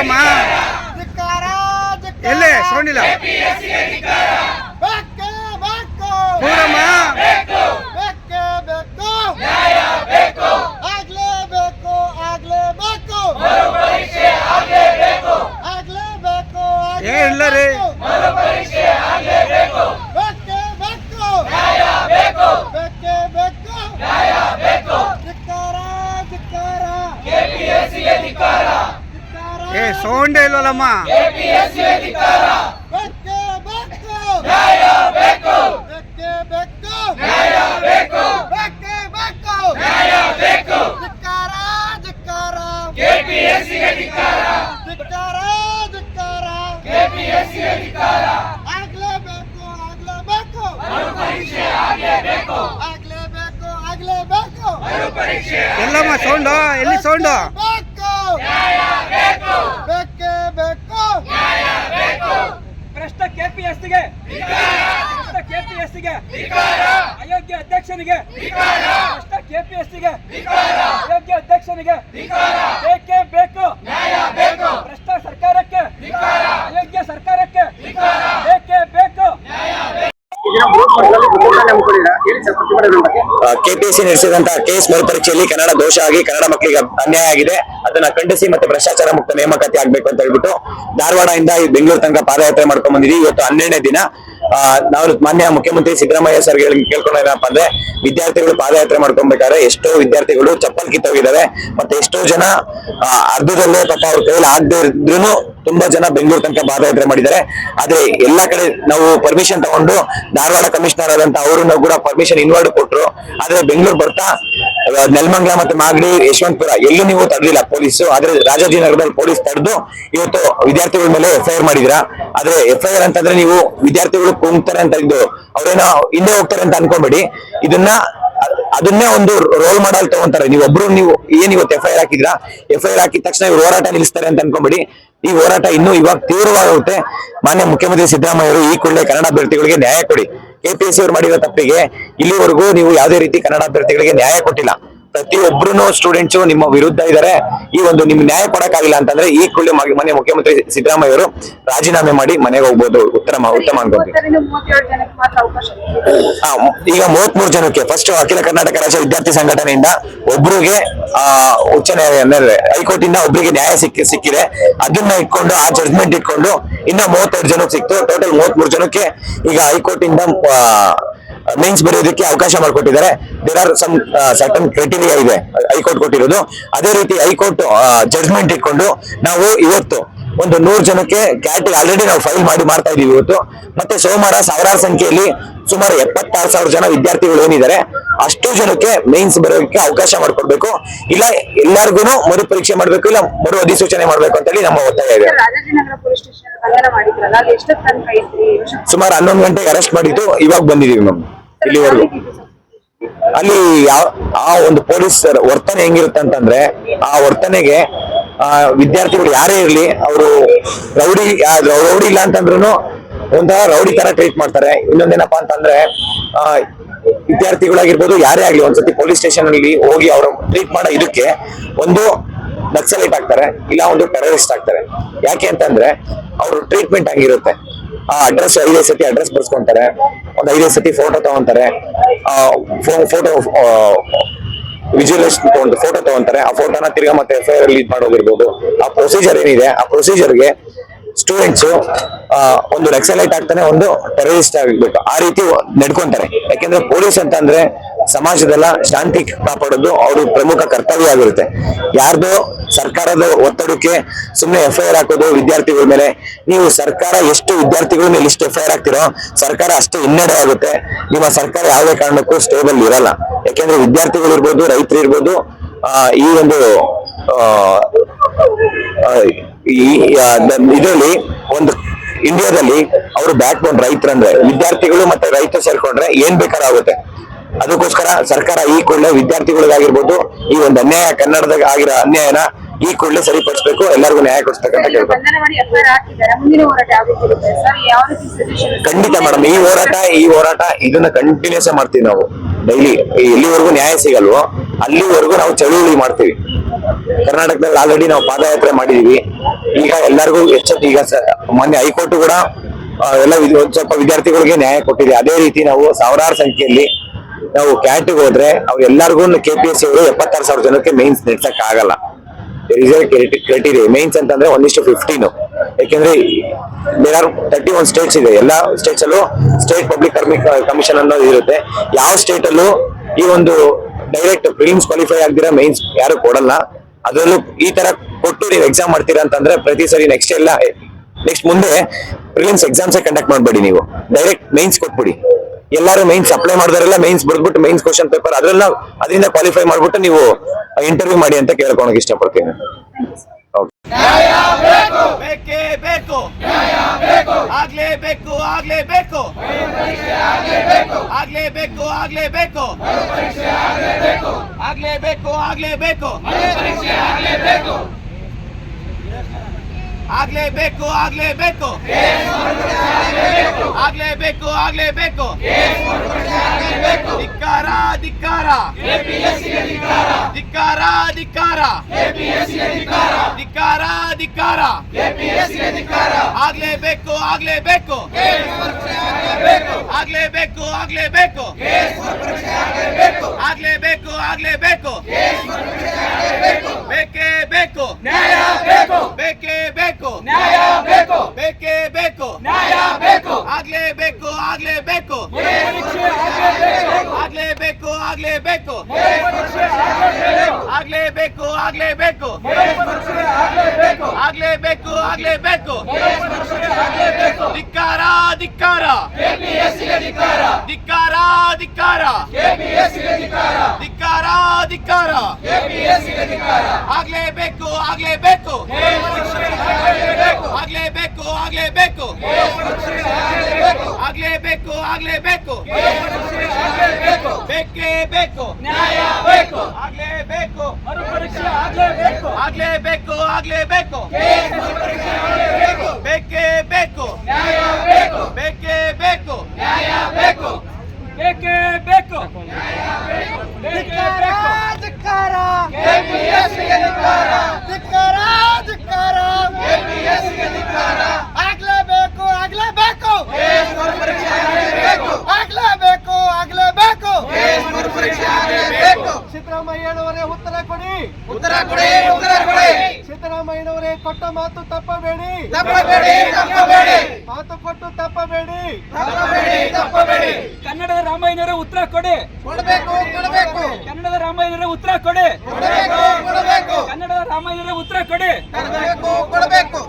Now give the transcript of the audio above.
ಮೂರಮ್ಮ ಎಲ್ಲೇ ಸೋಣಿಲ್ಲ ಮೂರಮ್ಮ ಇಲ್ಲ ರೀ ಏ ಸೌಂಡೇ ಇಲ್ವಲ್ಲಮ್ಮ ಎಲ್ಲಮ್ಮ ಸೌಂಡು ಎಲ್ಲಿ ಸೌಂಡು ಭ್ರಷ್ಟ ಕೆಪಿಎಸ್ಸಿಗೆ ಅಯೋಗ್ಯ ಅಧ್ಯಕ್ಷನಿಗೆ ಭ್ರಷ್ಟ ಕೆಪಿಎಸ್ಸಿಗೆ ಅಯೋಗ್ಯ ಅಧ್ಯಕ್ಷನಿಗೆ ಬೇಕೇ ಬೇಕು ಭ್ರಷ್ಟ ಸರ್ಕಾರಕ್ಕೆ ಅಯೋಗ್ಯ ಸರ್ಕಾರಕ್ಕೆ ಬೇಕೇ ಬೇಕು ಕೆಪಿಎಸ್ಸಿ ನಡೆಸಿದಂತಹ ಕೇಸ್ ಮರುಪರೀಕ್ಷೆಯಲ್ಲಿ ಕನ್ನಡ ದೋಷ ಆಗಿ ಕನ್ನಡ ಮಕ್ಕಳಿಗೆ ಅನ್ಯಾಯ ಆಗಿದೆ. ಅದನ್ನ ಖಂಡಿಸಿ ಮತ್ತೆ ಭ್ರಷ್ಟಾಚಾರ ಮುಕ್ತ ನೇಮಕಾತಿ ಆಗ್ಬೇಕು ಅಂತ ಹೇಳ್ಬಿಟ್ಟು ಧಾರವಾಡದಿಂದ ಈ ಬೆಂಗಳೂರು ತನಕ ಪಾದಯಾತ್ರೆ ಮಾಡ್ಕೊಂಡ್ ಬಂದಿದ್ವಿ. ಇವತ್ತು 12ನೇ ದಿನ. ನಾವು ಮಾನ್ಯ ಮುಖ್ಯಮಂತ್ರಿ ಸಿದ್ದರಾಮಯ್ಯ ಸರ್ ಕೇಳ್ಕೊಂಡೇನಪ್ಪ ಅಂದ್ರೆ, ವಿದ್ಯಾರ್ಥಿಗಳು ಪಾದಯಾತ್ರೆ ಮಾಡ್ಕೊಬೇಕಾದ್ರೆ ಎಷ್ಟೋ ವಿದ್ಯಾರ್ಥಿಗಳು ಚಪ್ಪಲ್ ಕಿತ್ತೋಗಿದ್ದಾರೆ. ಮತ್ತೆ ಎಷ್ಟೋ ಜನ ಅರ್ಧದಲ್ಲೇ ಪಾಪ ಅವ್ರ ಕೈಯಲ್ಲಿ ಆಗದೆ ಇದ್ರೂ ತುಂಬಾ ಜನ ಬೆಂಗಳೂರು ತನಕ ಪಾದಯಾತ್ರೆ ಮಾಡಿದ್ದಾರೆ. ಆದ್ರೆ ಎಲ್ಲಾ ಕಡೆ ನಾವು ಪರ್ಮಿಷನ್ ತಗೊಂಡು ಧಾರವಾಡ ಕಮಿಷನರ್ ಆದಂತ ಅವರು ಕೂಡ ಪರ್ಮಿಷನ್ ಇನ್ವರ್ಡ್ ಕೊಟ್ರು. ಆದ್ರೆ ಬೆಂಗಳೂರು ಬರ್ತಾ ನೆಲಮಂಗಲ ಮತ್ತೆ ಮಾಗಡಿ, ಯಶವಂತಪುರ ಎಲ್ಲೂ ನೀವು ತಡೆದಿಲ್ಲ ಪೊಲೀಸ್. ಆದ್ರೆ ರಾಜಾಜಿನಗರದಲ್ಲಿ ಪೊಲೀಸ್ ತಡೆದು ಇವತ್ತು ವಿದ್ಯಾರ್ಥಿಗಳ ಮೇಲೆ FIR ಮಾಡಿದಿರಾ. ಆದ್ರೆ FIR ಅಂತಂದ್ರೆ ನೀವು ವಿದ್ಯಾರ್ಥಿಗಳು ಕುಂತಾರೆ ಅಂತ ಇದ್ದು ಅವ್ರೇನೋ ಹಿಂದೆ ಹೋಗ್ತಾರೆ ಅಂತ ಅನ್ಕೊಂಬೇಡಿ. ಅದನ್ನೇ ಒಂದು ರೋಲ್ ಮಾಡಲ್ ತಗೊಂತಾರೆ. ನೀವೊಬ್ರು ನೀವು ಏನ್ ಇವತ್ತು FIR ಹಾಕಿದ್ರಾ, FIR ಹಾಕಿದ ತಕ್ಷಣ ಇವ್ರು ಹೋರಾಟ ನಿಲ್ಲಿಸ್ತಾರೆ ಅಂತ ಅನ್ಕೊಂಬೇಡಿ. ಈ ಹೋರಾಟ ಇನ್ನೂ ಇವಾಗ ತೀವ್ರವಾಗುತ್ತೆ. ಮಾನ್ಯ ಮುಖ್ಯಮಂತ್ರಿ ಸಿದ್ದರಾಮಯ್ಯ ಅವರು ಈ ಕೂಡಲೇ ಕನ್ನಡ ಅಭ್ಯರ್ಥಿಗಳಿಗೆ ನ್ಯಾಯ ಕೊಡಿ. ಕೆಪಿಎಸ್ಸಿ ಅವರು ಮಾಡಿರೋ ತಪ್ಪಿಗೆ ಇಲ್ಲಿವರೆಗೂ ನೀವು ಯಾವುದೇ ರೀತಿ ಕನ್ನಡ ಅಭ್ಯರ್ಥಿಗಳಿಗೆ ನ್ಯಾಯ ಕೊಟ್ಟಿಲ್ಲ. ಪ್ರತಿಯೊಬ್ಬರು ಸ್ಟೂಡೆಂಟ್ಸ್ ನಿಮ್ಮ ವಿರುದ್ಧ ಇದ್ದಾರೆ. ಈ ಒಂದು ನಿಮ್ಗೆ ನ್ಯಾಯ ಕೊಡಕ್ಕಾಗಿಲ್ಲ ಅಂತಂದ್ರೆ ಈ ಕೂಡಲೇ ಮಾನ್ಯ ಮುಖ್ಯಮಂತ್ರಿ ಸಿದ್ದರಾಮಯ್ಯ ಅವರು ರಾಜೀನಾಮೆ ಮಾಡಿ ಮನೆಗೆ ಹೋಗ್ಬೋದು. ಉತ್ತಮ ಅನ್ಕೊಂತೀವಿ. ಈಗ 33 ಜನಕ್ಕೆ ಫಸ್ಟ್ ಅಖಿಲ ಕರ್ನಾಟಕ ರಾಜ್ಯ ವಿದ್ಯಾರ್ಥಿ ಸಂಘಟನೆಯಿಂದ ಒಬ್ರಿಗೆ ಉಚ್ಚ ನ್ಯಾಯಾಲಯ ಹೈಕೋರ್ಟ್ ಇಂದ ಒಬ್ರಿಗೆ ನ್ಯಾಯ ಸಿಕ್ಕಿದೆ. ಅದನ್ನ ಇಟ್ಕೊಂಡು ಆ ಜಡ್ಜ್ಮೆಂಟ್ ಇಟ್ಕೊಂಡು ಇನ್ನ 32 ಜನಕ್ಕೆ ಸಿಕ್ತು. ಟೋಟಲ್ 33 ಜನಕ್ಕೆ ಈಗ ಹೈಕೋರ್ಟ್ ಇಂದ ಮೇನ್ಸ್ ಬರೆಯೋದಕ್ಕೆ ಅವಕಾಶ ಮಾಡಿಕೊಟ್ಟಿದ್ದಾರೆ. There are some certain criteria ಇದೆ ಹೈಕೋರ್ಟ್ ಕೊಟ್ಟಿರೋದು. ಅದೇ ರೀತಿ ಹೈಕೋರ್ಟ್ ಜಡ್ಜ್ಮೆಂಟ್ ಇಟ್ಕೊಂಡು ನಾವು ಇವತ್ತು ಒಂದು 100 ಜನಕ್ಕೆ ಕ್ಯಾಟ್ ಆಲ್ರೆಡಿ ನಾವು ಫೈಲ್ ಮಾಡ್ತಾ ಇದೀವಿ ಇವತ್ತು. ಮತ್ತೆ ಸೋಮವಾರ ಸಾವಿರಾರು ಸಂಖ್ಯೆಯಲ್ಲಿ ಸುಮಾರು 76,000 ಜನ ವಿದ್ಯಾರ್ಥಿಗಳು ಏನಿದ್ದಾರೆ ಅಷ್ಟು ಜನಕ್ಕೆ ಮೇನ್ಸ್ ಬರೋದಕ್ಕೆ ಅವಕಾಶ ಮಾಡ್ಕೊಡ್ಬೇಕು. ಇಲ್ಲ ಎಲ್ಲಾರ್ಗು ಮರು ಪರೀಕ್ಷೆ ಮಾಡ್ಬೇಕು, ಇಲ್ಲ ಮರು ಅಧಿಸೂಚನೆ ಮಾಡ್ಬೇಕು ಅಂತ ಹೇಳಿ ನಮ್ಮ ಒತ್ತಾಯ ಇದೆ. ಸುಮಾರು 11 ಗಂಟೆಗೆ ಅರೆಸ್ಟ್ ಮಾಡಿದ್ದು ಇವಾಗ ಬಂದಿದೀವಿ ಮ್ಯಾಮ್. ಇಲ್ಲಿವರೆಗೂ ಅಲ್ಲಿ ಆ ಒಂದು ಪೊಲೀಸರ ವರ್ತನೆ ಹೆಂಗಿರುತ್ತೆ ಅಂತಂದ್ರೆ, ಆ ವರ್ತನೆಗೆ ವಿದ್ಯಾರ್ಥಿಗಳು ಯಾರೇ ಇರ್ಲಿ ಅವರು ರೌಡಿ ಇಲ್ಲ ಅಂತಂದ್ರು ಒಂಥರ ರೌಡಿ ತರ ಟ್ರೀಟ್ ಮಾಡ್ತಾರೆ. ಇನ್ನೊಂದೇನಪ್ಪಾ ಅಂತಂದ್ರೆ ವಿದ್ಯಾರ್ಥಿಗಳಾಗಿರ್ಬೋದು ಯಾರೇ ಆಗ್ಲಿ ಒಂದ್ಸತಿ ಪೊಲೀಸ್ ಸ್ಟೇಷನ್ ಅಲ್ಲಿ ಹೋಗಿ ಅವ್ರ ಟ್ರೀಟ್ ಮಾಡೋ ಇದಕ್ಕೆ ಒಂದು ನಕ್ಸಲೈಟ್ ಆಗ್ತಾರೆ, ಇಲ್ಲ ಒಂದು ಟೆರರಿಸ್ಟ್ ಆಗ್ತಾರೆ. ಯಾಕೆ ಅಂತಂದ್ರೆ ಅವ್ರ ಟ್ರೀಟ್ಮೆಂಟ್ ಆಗಿರುತ್ತೆ. ಆ ಅಡ್ರೆಸ್ 5 ಸತಿ ಅಡ್ರೆಸ್ ಬರ್ಸ್ಕೊಂತಾರೆ, ಒಂದ್ 5 ಸತಿ ಫೋಟೋ ತಗೊಂತಾರೆ, ಫೋಟೋ ವಿಜುವಲೈಸ್ ಫೋಟೋ ತಗೊಂತಾರೆ. ಆ ಫೋಟೋನ ತಿರ್ಗಾ ಮತ್ತೆ FIR ಅಲ್ಲಿ ಮಾಡೋದಿರ್ಬೋದು. ಆ ಪ್ರೊಸೀಜರ್ ಏನಿದೆ ಆ ಪ್ರೊಸೀಜರ್ಗೆ ಸ್ಟೂಡೆಂಟ್ಸ್ ಒಂದು ನಕ್ಸಲೈಟ್ ಆಗ್ತಾನೆ, ಒಂದು ಟೆರರಿಸ್ಟ್ ಆಗ್ಬೇಕು, ಆ ರೀತಿ ನಡ್ಕೊಂತಾರೆ. ಯಾಕೆಂದ್ರೆ ಪೊಲೀಸ್ ಅಂತ ಅಂದ್ರೆ ಸಮಾಜದಲ್ಲ ಶಾಂತಿ ಕಾಪಾಡೋದು ಅವ್ರ ಪ್ರಮುಖ ಕರ್ತವ್ಯ ಆಗಿರುತ್ತೆ. ಯಾರ್ದೋ ಸರ್ಕಾರದ ಒತ್ತಡಕ್ಕೆ ಸುಮ್ಮನೆ FIR ಹಾಕೋದು ವಿದ್ಯಾರ್ಥಿಗಳ ಮೇಲೆ. ನೀವು ಸರ್ಕಾರ ಎಷ್ಟು ವಿದ್ಯಾರ್ಥಿಗಳ ಮೇಲೆ ಇಷ್ಟು FIR ಹಾಕ್ತಿರೋ ಸರ್ಕಾರ ಅಷ್ಟು ಹಿನ್ನಡೆ ಆಗುತ್ತೆ. ನಿಮ್ಮ ಸರ್ಕಾರ ಯಾವುದೇ ಕಾರಣಕ್ಕೂ ಸ್ಟೇಬಲ್ ಇರಲ್ಲ. ಯಾಕೆಂದ್ರೆ ವಿದ್ಯಾರ್ಥಿಗಳು ಇರ್ಬೋದು, ರೈತರು ಇರ್ಬೋದು, ಈ ಒಂದು ಇದರಲ್ಲಿ ಒಂದು ಇಂಡಿಯಾದಲ್ಲಿ ಅವರು ಬ್ಯಾಕ್ ಬೋನ್ ರೈತರಂದ್ರೆ ವಿದ್ಯಾರ್ಥಿಗಳು ಮತ್ತೆ ರೈತರು ಸೇರ್ಕೊಂಡ್ರೆ ಏನ್ ಬೇಕಾಗುತ್ತೆ. ಅದಕ್ಕೋಸ್ಕರ ಸರ್ಕಾರ ಈ ಕೂಡಲೇ ವಿದ್ಯಾರ್ಥಿಗಳಿಗಾಗಿರ್ಬೋದು ಈ ಒಂದು ಅನ್ಯಾಯ ಕನ್ನಡದಾಗ ಆಗಿರೋ ಅನ್ಯಾಯನ ಈ ಕೂಡಲೇ ಸರಿಪಡಿಸಬೇಕು, ಎಲ್ಲರಿಗೂ ನ್ಯಾಯ ಕೊಡಿಸ್ತಕ್ಕಂತ ಕೇಳ್ಬೇಕು. ಖಂಡಿತ ಮೇಡಮ್, ಈ ಹೋರಾಟ ಇದನ್ನ ಕಂಟಿನ್ಯೂಸ್ ಮಾಡ್ತೀವಿ ನಾವು ಡೈಲಿ. ಎಲ್ಲಿವರೆಗೂ ನ್ಯಾಯ ಸಿಗಲ್ವೋ ಅಲ್ಲಿವರೆಗೂ ನಾವು ಚಳುವಳಿ ಮಾಡ್ತೀವಿ. ಕರ್ನಾಟಕದಲ್ಲಿ ಆಲ್ರೆಡಿ ನಾವು ಪಾದಯಾತ್ರೆ ಮಾಡಿದೀವಿ. ಈಗ ಎಲ್ಲರಿಗೂ ಈಗ ಮೊನ್ನೆ ಹೈಕೋರ್ಟ್ ಕೂಡ ಎಲ್ಲ ಒಂದ್ ಸ್ವಲ್ಪ ವಿದ್ಯಾರ್ಥಿಗಳಿಗೆ ನ್ಯಾಯ ಕೊಟ್ಟಿದೆ. ಅದೇ ರೀತಿ ನಾವು ಸಾವಿರಾರು ಸಂಖ್ಯೆಯಲ್ಲಿ ನಾವು ಕ್ಯಾಟ್ಗೆ ಹೋದ್ರೆ ಅವ್ರು ಎಲ್ಲರಿಗೂ KPSC ಅವರು 76,000 ಜನಕ್ಕೆ ಮೇನ್ಸ್ ನಡೆಸಕ್ ಆಗಲ್ಲ. ಕ್ರೈಟೀರಿಯಾ ಮೇನ್ಸ್ ಅಂತಂದ್ರೆ 1:15. ಯಾಕೆಂದ್ರೆ ದೇರ್ ಆರ್ 31 ಸ್ಟೇಟ್ಸ್ ಇದೆ. ಎಲ್ಲಾ ಸ್ಟೇಟ್ಸ್ ಅಲ್ಲೂ ಸ್ಟೇಟ್ ಪಬ್ಲಿಕ್ ಕಮಿಷನ್ ಅನ್ನೋದು ಇರುತ್ತೆ. ಯಾವ ಸ್ಟೇಟ್ ಅಲ್ಲೂ ಈ ಒಂದು ಡೈರೆಕ್ಟ್ ಪ್ರಿಲಿಮ್ಸ್ ಕ್ವಾಲಿಫೈ ಆಗ್ದಿರಾ ಮೇನ್ಸ್ ಯಾರು ಕೊಡಲ್ಲ. ಅದರಲ್ಲೂ ಈ ತರ ಕೊಟ್ಟು ನೀವು ಎಕ್ಸಾಮ್ ಮಾಡ್ತೀರಾ ಅಂತಂದ್ರೆ ಪ್ರತಿ ಸರಿ ನೆಕ್ಸ್ಟ್ ಮುಂದೆ ಪ್ರಿಲಿಮ್ಸ್ ಎಕ್ಸಾಮ್ಸ್ ಕಂಡಕ್ಟ್ ಮಾಡಬೇಡಿ. ನೀವು ಡೈರೆಕ್ಟ್ ಮೇನ್ಸ್ ಕೊಟ್ಬಿಡಿ. ಎಲ್ಲರೂ ಮೇನ್ಸ್ ಅಪ್ಲೈ ಮಾಡಿದಾರೆಲ್ಲ ಮೇನ್ಸ್ ಬರ್ದ್ಬಿಟ್ಟು ಮೇನ್ಸ್ ಕ್ವಶನ್ ಪೇಪರ್ ಅದರಿಂದ ಕ್ವಾಲಿಫೈ ಮಾಡ್ಬಿಟ್ಟು ನೀವು ಇಂಟರ್ವ್ಯೂ ಮಾಡಿ ಅಂತ ಕೇಳ್ಕೊಳಕ್ ಇಷ್ಟಪಡ್ತೀನಿ. ಬೇಕೇ ಬೇಕು, ಆಗ್ಲೇಬೇಕು, ಆಗ್ಲೇಬೇಕು, ಆಗ್ಲೇಬೇಕು, ಆಗ್ಲೇಬೇಕು, ಆಗ್ಲೇಬೇಕು, ಆಗ್ಲೇಬೇಕು, ಆಗ್ಲೇಬೇಕು, ಆಗ್ಲೇಬೇಕು, ಆಗ್ಲೇಬೇಕು, ಆಗ್ಲೇಬೇಕು, ಧಿಕ್ಕಾರ, ಧಿಕ್ಕಾರ, ಧಿಕ್ಕಾರ, ಧಿಕ್ಕಾರ, ಧಿಕ್ಕಾರ, ಧಿಕ್ಕಾರ, ಆಗ್ಲೇಬೇಕು, ಆಗ್ಲೇಬೇಕು, ಆಗ್ಲೇಬೇಕು, ಆಗ್ಲೇಬೇಕು, ಆಗ್ಲೇಬೇಕು, ಆಗ್ಲೇಬೇಕು, ಬೇಕೇ ಬೇಕು, ನ್ಯಾಯ ಬೇಕು, ಬೇಕೇ ಬೇಕು, ನ್ಯಾಯ ಬೇಕು, ಬೇಕೇ ಬೇಕು, ನ್ಯಾಯ ಬೇಕು, ಆಗ್ಲೇಬೇಕು, ಆಗ್ಲೇಬೇಕು, ಆಗ್ಲೇಬೇಕು, ಆಗ್ಲೇಬೇಕು, ಆಗ್ಲೇಬೇಕು, ಆಗ್ಲೇಬೇಕು, ಆಗ್ಲೇಬೇಕು, ಆಗ್ಲೇಬೇಕು, ಧಿಕ್ಕಾರ, ಧಿಕ್ಕಾರ, ಧಿಕ್ಕಾರ, ಧಿಕ್ಕಾರ, ಧಿಕ್ಕಾರ, ಧಿಕ್ಕಾರ, ಆಗ್ಲೇಬೇಕು, ಆಗ್ಲೇಬೇಕು, ಆಗ್ಲೇಬೇಕು, ಆಗ್ಲೇಬೇಕು, ಆಗ್ಲೇಬೇಕು, ಆಗ್ಲೇಬೇಕು, ಬೇಕೇ ಬೇಕು, ನ್ಯಾಯ ಬೇಕು, ಆಗ್ಲೇಬೇಕು, ಮರುಪರೀಕ್ಷೆ ಆಗ್ಲೇಬೇಕು, ಆಗ್ಲೇಬೇಕು, ಆಗ್ಲೇಬೇಕು, ಬೇಕೇ ಬೇಕು, ನ್ಯಾಯ ಬೇಕು, ಬೇಕೇ ಬೇಕು, ನ್ಯಾಯ ಬೇಕು, ಬೇಕೇ ಬೇಕು, ಧಿಕ್ಕಾರ, ಧಿಕ್ಕಾರ, KPSCಗೆ ಧಿಕ್ಕಾರ, ಧಿಕ್ಕಾರ, ಧಿಕ್ಕಾರ, KPSCಗೆ ಧಿಕ್ಕಾರ, ಆಗ್ಲೇಬೇಕು, ಆಗ್ಲೇಬೇಕು, ಆಗ್ಲೇಬೇಕು, ಆಗ್ಲೇಬೇಕು, ಸಿದ್ದರಾಮಯ್ಯನವರೇ ಉತ್ತರ ಕೊಡಿ, ಉತ್ತರ ಕೊಡಿ, ಉತ್ತರ ಕೊಡಿ, ಸಿದ್ದರಾಮಯ್ಯನವರೇ ಕೊಟ್ಟ ಮಾತು ತಪ್ಪಬೇಡಿ, ತಪ್ಪಬೇಡಿ, ತಪ್ಪಬೇಡಿ, ಮಾತು ಕೊಟ್ಟು ತಪ್ಪಬೇಡಿ, ತಪ್ಪಬೇಡಿ, ತಪ್ಪಬೇಡಿ, ಕನ್ನಡದ ರಾಮಾಯಣರೇ ಉತ್ತರ ಕೊಡಿ, ಕೊಡಬೇಕು, ಕೊಡಬೇಕು, ಕನ್ನಡದ ರಾಮಾಯಣರೇ ಉತ್ತರ ಕೊಡಿ, ಕೊಡಬೇಕು, ಕೊಡಬೇಕು, ಕನ್ನಡದ ರಾಮಾಯಣರೇ ಉತ್ತರ ಕೊಡಿ, ಕೊಡಬೇಕು, ಕೊಡಬೇಕು.